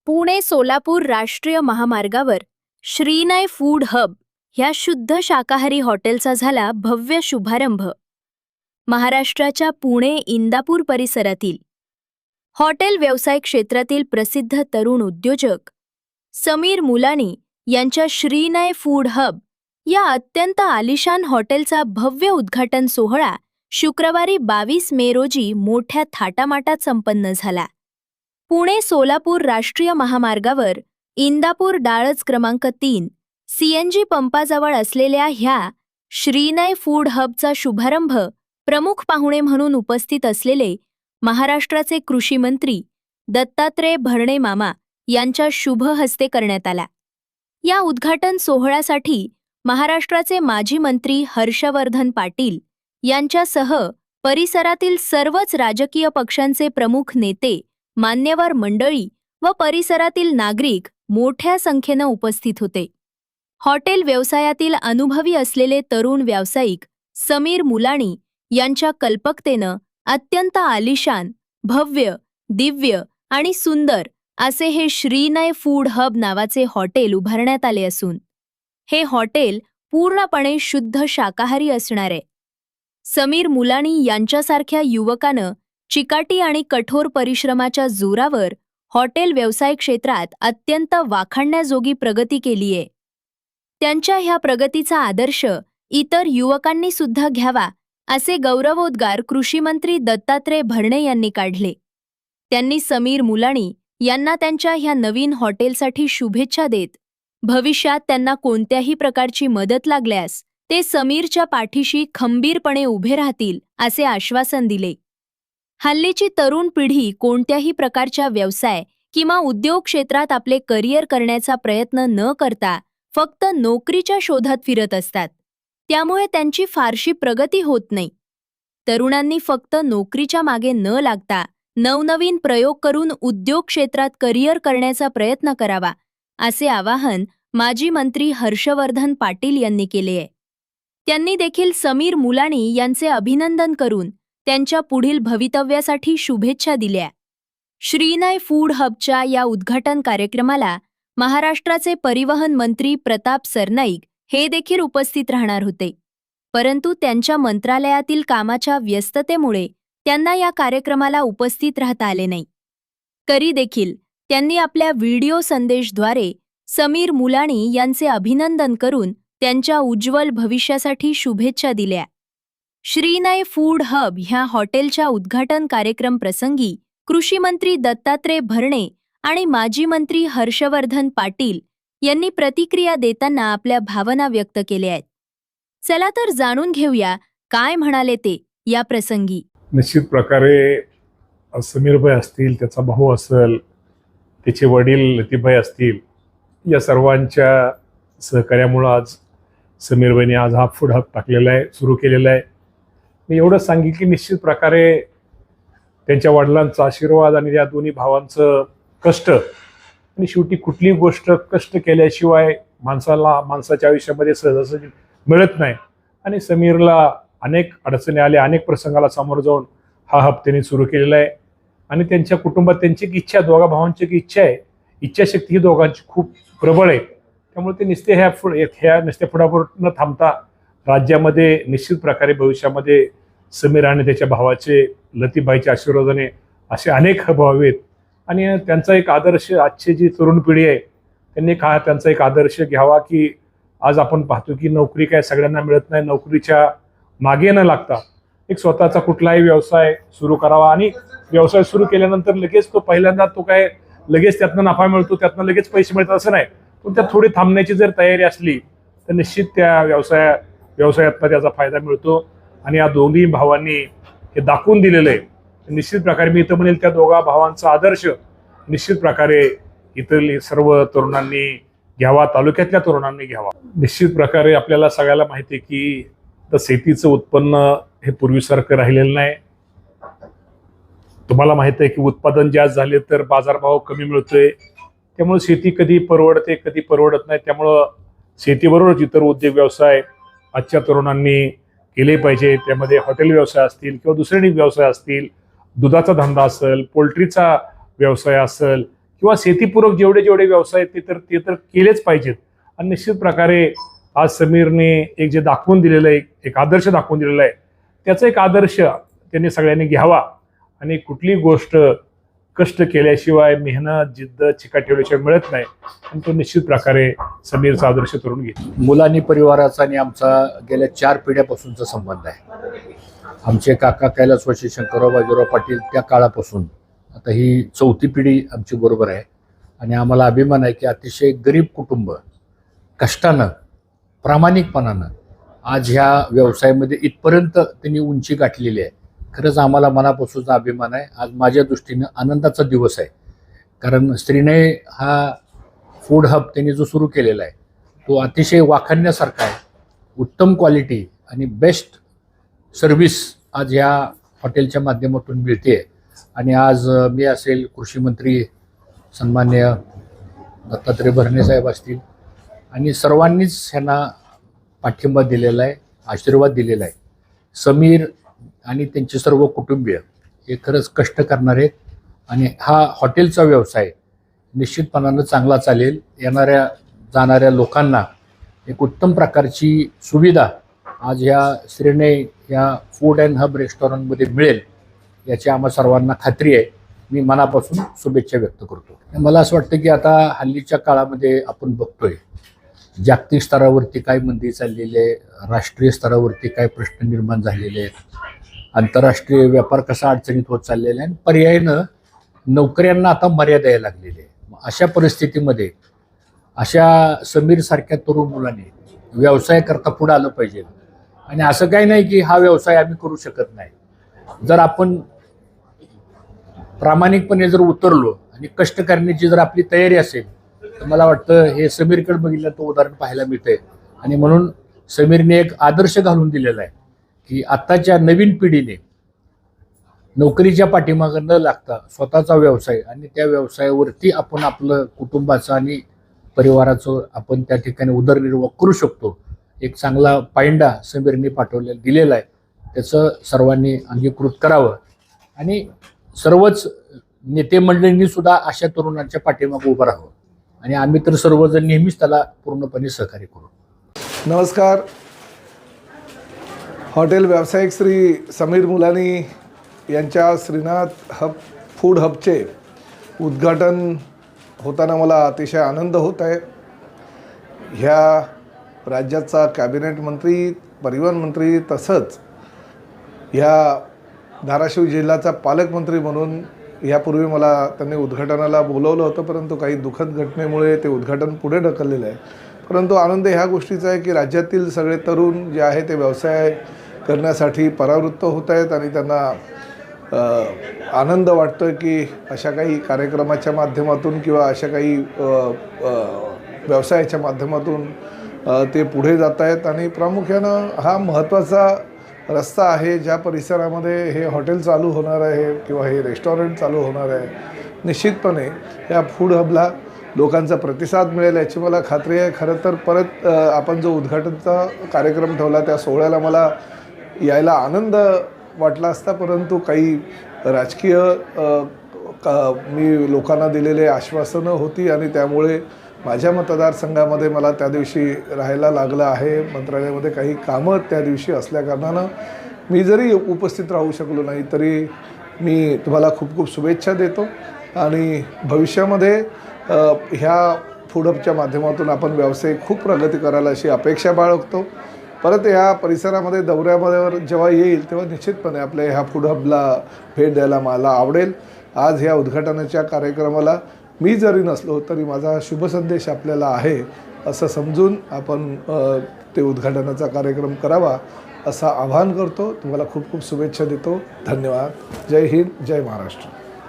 पुणे सोलापूर राष्ट्रीय महामार्गावर श्रीनय food hub ह्या शुद्ध शाकाहारी हॉटेलचा झाला भव्य शुभारंभ. महाराष्ट्राच्या पुणे इंदापूर परिसरातील हॉटेल व्यवसाय क्षेत्रातील प्रसिद्ध तरुण उद्योजक समीर मुलानी यांच्या श्रीनय फूड हब या अत्यंत आलिशान हॉटेलचा भव्य उद्घाटन सोहळा शुक्रवारी 22 मे रोजी मोठ्या थाटामाटात संपन्न झाला. पुणे सोलापूर राष्ट्रीय महामार्गावर इंदापूर डाळज क्रमांक 3 CNG पंपाजवळ असलेल्या ह्या श्रीनय फूड हबचा शुभारंभ प्रमुख पाहुणे म्हणून उपस्थित असलेले महाराष्ट्राचे कृषी मंत्री दत्तात्रय भरणे मामा यांच्या शुभ हस्ते करण्यात आला. या उद्घाटन सोहळ्यासाठी महाराष्ट्राचे माजी मंत्री हर्षवर्धन पाटील यांच्यासह परिसरातील सर्वच राजकीय पक्षांचे प्रमुख नेते, मान्यवर मंडळी व परिसरातील नागरिक मोठ्या संख्येने उपस्थित होते. हॉटेल व्यवसायातील अनुभवी असलेले तरुण व्यावसायिक समीर मुलानी यांच्या कल्पकतेनं अत्यंत आलिशान, भव्य, दिव्य आणि सुंदर असे हे श्रीनय फूड हब नावाचे हॉटेल उभारण्यात आले असून हे हॉटेल पूर्णपणे शुद्ध शाकाहारी असणार आहे. समीर मुलानी यांच्यासारख्या युवकानं चिकाटी आणि कठोर परिश्रमाच्या जोरावर हॉटेल व्यवसाय क्षेत्रात अत्यंत वाखाणण्याजोगी प्रगती केली आहे. त्यांच्या ह्या प्रगतीचा आदर्श इतर युवकांनी सुद्धा घ्यावा असे गौरवोद्गार कृषीमंत्री दत्तात्रय भरणे यांनी काढले. त्यांनी समीर मुलानी यांना त्यांच्या ह्या नवीन हॉटेलसाठी शुभेच्छा देत भविष्यात त्यांना कोणत्याही प्रकारची मदत लागल्यास ते समीरच्या पाठीशी खंबीरपणे उभे राहतील असे आश्वासन दिले. हल्लीची तरुण पिढी कोणत्याही प्रकारच्या व्यवसाय किंवा उद्योग क्षेत्रात आपले करिअर करण्याचा प्रयत्न न करता फक्त नोकरीच्या शोधात फिरत असतात. त्यामुळे त्यांची फारशी प्रगती होत नाही. तरुणांनी फक्त नोकरीच्या मागे न लागता नवनवीन प्रयोग करून उद्योग क्षेत्रात करिअर करण्याचा प्रयत्न करावा असे आवाहन माजी मंत्री हर्षवर्धन पाटील यांनी केले आहे. त्यांनी देखील समीर मुलानी यांचे अभिनंदन करून त्यांच्या पुढील भवितव्यासाठी शुभेच्छा दिल्या. श्रीनय फूड हबच्या या उद्घाटन कार्यक्रमाला महाराष्ट्राचे परिवहन मंत्री प्रताप सरनाईक हे देखील उपस्थित राहणार होते, परंतु त्यांच्या मंत्रालयातील कामाच्या व्यस्ततेमुळे त्यांना या कार्यक्रमाला उपस्थित राहता आले नाही. तरी देखील त्यांनी आपल्या व्हिडिओ संदेशद्वारे समीर मुलानी यांचे अभिनंदन करून त्यांच्या उज्ज्वल भविष्यासाठी शुभेच्छा दिल्या. श्रीनय फूड हब ह्या हॉटेलच्या उद्घाटन कार्यक्रम प्रसंगी कृषी मंत्री दत्तात्रय भरणे आणि माजी मंत्री हर्षवर्धन पाटील यांनी प्रतिक्रिया देताना आपल्या भावना व्यक्त केल्या आहेत. चला तर जाणून घेऊया काय म्हणाले ते या प्रसंगी. निश्चित प्रकारे समीरभाई असतील, त्याचा भाऊ असेल, त्याचे वडील लतीफभाई असतील, या सर्वांच्या सहकार्यामुळे आज समीरभाईने आज हा फूड हब टाकलेला आहे, सुरू केलेला आहे. मी एवढंच सांगेन की निश्चित प्रकारे त्यांच्या वडिलांचा आशीर्वाद आणि या दोन्ही भावांचं कष्ट आणि शेवटी कुठलीही गोष्ट कष्ट केल्याशिवाय माणसाच्या आयुष्यामध्ये सहजासहजी मिळत नाही. आणि समीरला अनेक अडचणी आल्या, अनेक प्रसंगाला सामोरं जाऊन हा हब त्यांनी सुरू केलेला आहे. आणि त्यांच्या कुटुंबात त्यांची एक इच्छा, दोघा भावांची एक इच्छा आहे, इच्छाशक्ती ही दोघांची खूप प्रबळ आहे. त्यामुळे ते नुसते ह्या नुसत्या फुडाफूड न थांबता राज्यामध्ये निश्चित प्रकारे भविष्यामध्ये समीर आणि त्याच्या भावाचे लतीफभाईच्या आशीर्वादाने असे अनेक हब व्हावेत. आणि त्यांचा एक आदर्श आजची जी तरुण पिढी आहे त्यांनी त्यांचा एक आदर्श घ्यावा की आज आपण पाहतो की नोकरी काय सगळ्यांना मिळत नाही. नोकरीच्या मागे न लागता एक स्वतःचा कुठलाही व्यवसाय सुरू करावा आणि व्यवसाय सुरू केल्यानंतर लगेच तो पहिल्यांदा तो काय लगेच त्यातनं नफा मिळतो, त्यातनं लगेच पैसे मिळतात असं नाही. पण त्यात थोडी थांबण्याची जर तयारी असली तर निश्चित त्या व्यवसायातनं त्याचा फायदा मिळतो. आणि या दोन्ही भावांनी हे दाखवून दिलेलं आहे. निश्चित प्रकारे मी इथं म्हणेल त्या दोघा भावांचा आदर्श निश्चित प्रकारे इथली सर्व तरुणांनी घ्यावा, तालुक्यातल्या तरुणांनी घ्यावा. निश्चित प्रकारे आपल्याला सगळ्याला माहिती आहे की तर शेतीचं उत्पन्न हे पूर्वीसारखं राहिलेलं नाही. तुम्हाला माहिती आहे की उत्पादन जास्त झाले तर बाजारभाव कमी मिळतोय. त्यामुळे शेती कधी परवडते कधी परवडत नाही. त्यामुळं शेतीबरोबरच इतर उद्योग व्यवसाय आजच्या तरुणांनी केले पाहिजे. त्यामध्ये हॉटेल व्यवसाय असतील किंवा दुसरे व्यवसाय असतील, दुधाचा धंदा असेल, पोल्ट्रीचा व्यवसाय असेल किंवा शेतीपूरक जेवढे जेवढे व्यवसाय आहेत ते तर केलेच पाहिजेत. आणि निश्चित प्रकारे आज समीरने एक जे दाखवून दिलेलं आहे, एक आदर्श दाखवून दिलेला आहे, त्याचा एक आदर्श त्यांनी सगळ्यांनी घ्यावा. आणि कुठली गोष्ट कष्ट केल्याशिवाय, मेहनत जिद्द चिकाटी ठेवल्याशिवाय मिळत नाही. आणि तो निश्चित प्रकारे समीरचा आदर्श तरुण घेतला. मुलांनी परिवाराचा आणि आमचा गेल्या 4 पिढ्यापासूनचा संबंध आहे. आमचे काका कैलासवासी शंकरराव बाजीराव पाटील त्या काळापासून आता ही 4थी पिढी आमची बरोबर आहे. आणि आम्हाला अभिमान आहे की अतिशय गरीब कुटुंब कष्टानं प्रामाणिकपणानं आज ह्या व्यवसायामध्ये इथपर्यंत त्यांनी उंची गाठलेली आहे. खरंच आम्हाला मनापासूनचा अभिमान आहे. आज माझ्या दृष्टीनं आनंदाचा दिवस आहे. कारण श्रीनय हा फूड हब त्यांनी जो सुरू केलेला आहे तो अतिशय वाखाणण्यासारखा आहे. उत्तम क्वालिटी आणि बेस्ट सर्व्हिस आज ह्या हॉटेलच्या माध्यमातून मिळते. आणि आज मी असेल, कृषी मंत्री सन्मान्य दत्तात्रय भरणे साहेब असतील, आणि सर्वांनीच ह्यांना पाठिंबा दिलेला आहे, आशीर्वाद दिलेला आहे. समीर आणि त्यांचे सर्व कुटुंबीय हे खरंच कष्ट करणार आहेत. आणि हा हॉटेलचा व्यवसाय निश्चितपणानं चांगला चालेल. येणाऱ्या जाणाऱ्या लोकांना एक उत्तम प्रकारची सुविधा आज ह्या श्रीनय या फूड अँड हब रेस्टॉरंटमध्ये मिळेल याची आम्हा सर्वांना खात्री आहे. मी मनापासून शुभेच्छा व्यक्त करतो. मला असं वाटतं की आता हल्लीच्या काळामध्ये आपण बघतोय जागतिक स्तरावरती काय मंदी चाललेली आहे, राष्ट्रीय स्तरावरती काय प्रश्न निर्माण झालेले आहेत, आंतरराष्ट्रीय व्यापार कसा अडचणीत होत चाललेला आहे, आणि पर्यायानं नोकऱ्यांना आता मर्यादा यायला लागलेली आहे. अशा परिस्थितीमध्ये अशा समीरसारख्या तरुण मुलांनी व्यवसाय करता पुढे आलं पाहिजे. आणि असं काही नाही की हा व्यवसाय आम्ही करू शकत नाही. जर आपण प्रामाणिकपणे जर उतरलो आणि कष्ट करण्याची जर आपली तयारी असेल तर मला वाटतं हे समीरकडे बघितलं तर उदाहरण पाहायला मिळतंय. आणि म्हणून समीरने एक आदर्श घालून दिलेला आहे की आत्ताच्या नवीन पिढीने नोकरीच्या पाठीमागं न लागता स्वतःचा व्यवसाय आणि त्या व्यवसायावरती आपण आपलं कुटुंबाचं आणि परिवाराचं आपण त्या ठिकाणी उदरनिर्वाह करू शकतो. एक चांगला पायंडा समीरने पाठवलेला दिलेला आहे. त्याचं सर्वांनी अंगीकृत करावं. आणि सर्वच नेते मंडळींनी सुद्धा अशा तरुणांच्या पाठीमागे उभं राहावं. आणि आम्ही तर सर्वजण नेहमीच त्याला पूर्णपणे सहकार्य करू. नमस्कार. हॉटेल व्यावसायिक श्री समीर मुलानी यांच्या श्रीनाथ हब फूड हबचे उद्घाटन होताना मला अतिशय आनंद होत आहे. ह्या राज्याचा कॅबिनेट मंत्री, परिवहन मंत्री, तसंच ह्या धाराशिव जिल्ह्याचा पालकमंत्री म्हणून यापूर्वी मला त्यांनी उद्घाटनाला बोलवलं होतं, परंतु काही दुःखद घटनेमुळे ते उद्घाटन पुढे ढकललेलं आहे. परंतु आनंद ह्या गोष्टीचा आहे की राज्यातील सगळे तरुण जे आहे ते व्यवसाय करण्यासाठी परावृत्त होत आहेत. आणि त्यांना आनंद वाटतो आहे की अशा काही कार्यक्रमाच्या माध्यमातून किंवा अशा काही व्यवसायाच्या माध्यमातून ते पुढे जात आहेत. आणि प्रामुख्यानं हा महत्त्वाचा रस्ता आहे ज्या परिसरामध्ये हे हॉटेल चालू होणार आहे किंवा हे रेस्टॉरंट चालू होणार आहे. निश्चितपणे या फूड हबला लोकांचा प्रतिसाद मिळेल याची मला खात्री आहे. खरं तर परत आपण जो उद्घाटनचा कार्यक्रम ठेवला त्या सोहळ्याला मला यायला आनंद वाटला असता, परंतु काही राजकीय मी लोकांना दिलेले आश्वासनं होती आणि त्यामुळे माझ्या मतदारसंघामध्ये मला त्या दिवशी राहायला लागलं आहे. मंत्रालयामध्ये काही कामं त्या दिवशी असल्याकारणानं मी जरी उपस्थित राहू शकलो नाही तरी मी तुम्हाला खूप खूप शुभेच्छा देतो. आणि भविष्यामध्ये ह्या फूड हबच्या माध्यमातून आपण व्यवसाय खूप प्रगती करायला अशी अपेक्षा बाळगतो. परत ह्या परिसरामध्ये दौऱ्यामध्ये जेव्हा येईल तेव्हा निश्चितपणे आपल्या ह्या फूड हबला भेट द्यायला मला आवडेल. आज ह्या उद्घाटनाच्या कार्यक्रमाला मी जरी नसलो तरी माझा शुभ संदेश आपल्याला आहे असं समजून आपण ते उद्घाटनाचा कार्यक्रम करावा असं आवाहन करतो. तुम्हाला खूप खूप शुभेच्छा देतो. धन्यवाद. जय हिंद, जय महाराष्ट्र.